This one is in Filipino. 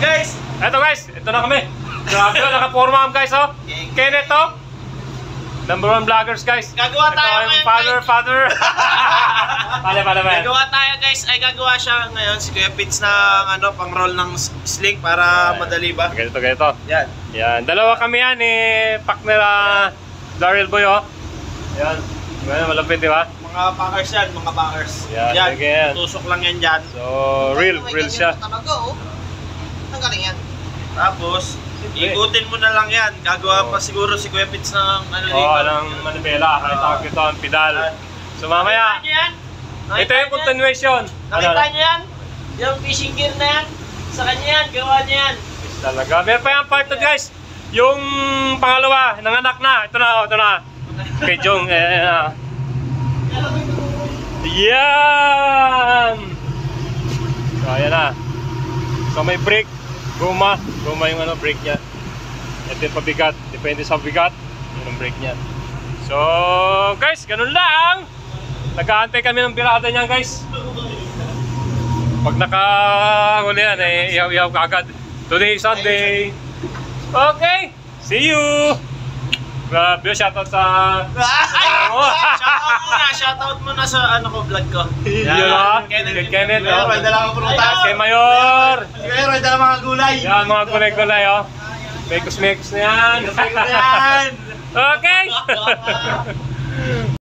Guys! Eto guys, ito na kami. Grabe, nakaporma kami guys, oh. Kenneth, oh. #1 vloggers guys. Gagawa tayo ngayon, father. Pala. Gagawa tayo guys, ay gagawa siya ngayon si Kuya Pits ng ano, pang roll ng sling para madali ba? Ganito. Yan. Yan, dalawa kami yan ni partner Daryl Boy, oh. Yan. Well, malapit, di ba? Mga bangers yan, mga bangers. Yan, Yan, sige yan. tusok lang yan dyan. So, real siya. Talaga, oh. Ang galing yan. Tapos, ikutin mo na lang yan. Gagawa pa siguro si Kuya Pits ng ano dito. Oo, ng manibela. Tawag ito, ang pedal. So, mamaya, Nakita nyo yan? ito yung continuation. Nakita nyo yan? Yung fishing gear na yan? Sa kanya yan, gawa niya yan. Talaga. Meron pa yung part 2 guys. Yung pangalawa, nanganak na. Ito na. Kay Jong. Yan! So, ayan na. So, may brake. Guma yung ano, brake niya. Ito yung pabigat. Depende sa bigat. Yun ang brake niya. So, guys, ganun lang. Nag-aantay kami ng birada niya, guys. Pag nakahuli yan, ihaw-ihaw ka agad. Today, Sunday. Okay, see you! Grabe, shoutout sa... Shoutout muna sa ano ko, vlog ko. Yan, kay Kenneth, oh. May dala akong prutas. Kay Mayor. May dala mga gulay. Yan, mga gulay-gulay, oh. Mekos na yan. Yan. Okay!